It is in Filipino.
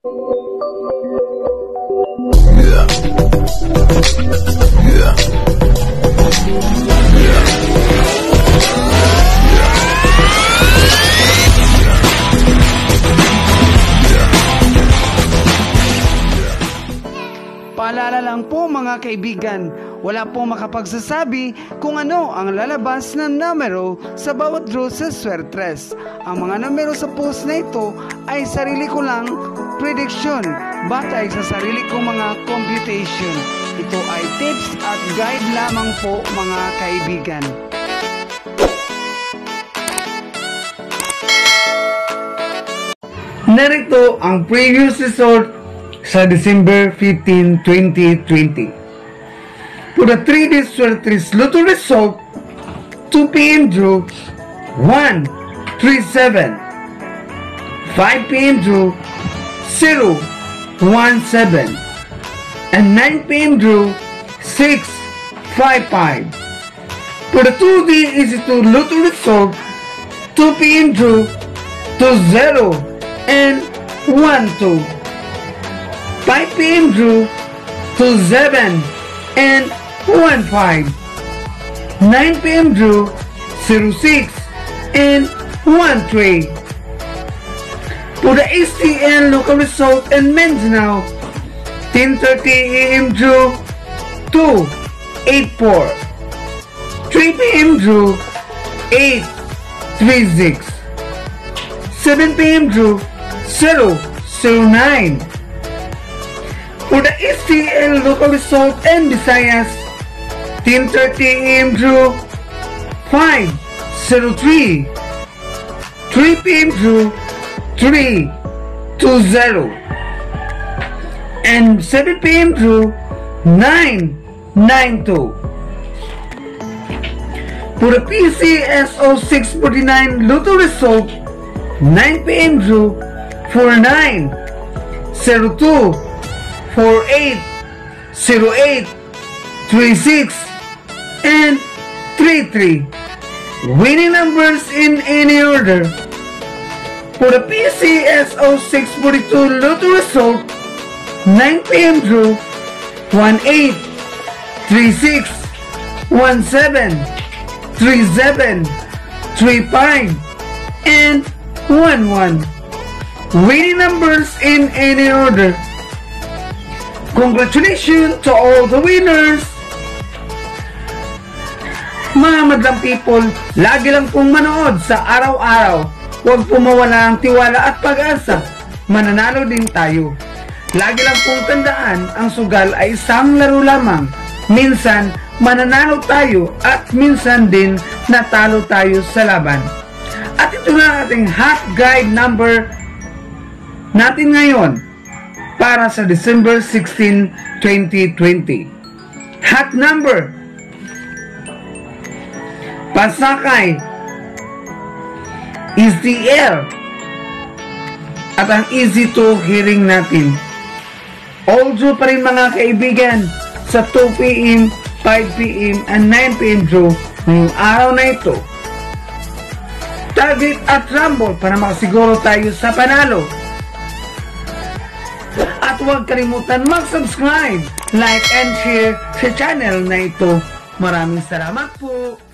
Paalala lang po mga kaibigan, wala pong makapagsasabi kung ano ang lalabas na numero sa bawat draw sa Swertres. Ang mga numero sa post na ito ay sarili ko lang prediction, batay sa sarili kong mga computation. Ito ay tips at guide lamang po mga kaibigan. Narito ang previous result sa December 15, 2020. For the 3D Swertres Lotto result, 2 p.m. draw 137, 5 p.m. draw 017, and 9 p.m. draw 655. For the 2D Easy2 Lotto result, 2 p.m. draw 20 and 12. 5 p.m. draw 27 and 15. 9 p.m. draw 06 and 13. For the STL local result and Mindanao, 10:30 a.m. draw 284. 3 p.m. draw 836. 7 p.m. draw 009. For the STL local result and Visayas, 10:30 a.m. draw 503, 3 p.m. draw 320, and 7 p.m. draw 992. For the PCSO 649 Lotto result, 9 p.m. draw 4902, 48, 08, 36, and 33. Winning numbers in any order. For the PCSO 642 Lotto result, 9 p.m. draw 18, 36, 17, 37, 35, and 11. Winning numbers in any order. Congratulations to all the winners! Mga madlang people, lagi lang pong manood sa araw-araw. Huwag po mawala ang tiwala at pag-asa. Mananalo din tayo. Lagi lang pong tandaan, ang sugal ay isang laro lamang. Minsan, mananalo tayo at minsan din natalo tayo sa laban. At ito na ating hot guide number natin ngayon para sa December 16, 2020. Hot number, Pasakay is the air. At ang easy to hearing natin. All draw pa rin mga kaibigan sa 2 p.m., 5 p.m. and 9 p.m. draw ngayong araw na ito. Target at rumble para makasiguro tayo sa panalo. At huwag kalimutan mag-subscribe, like and share sa channel na ito. Maraming salamat po!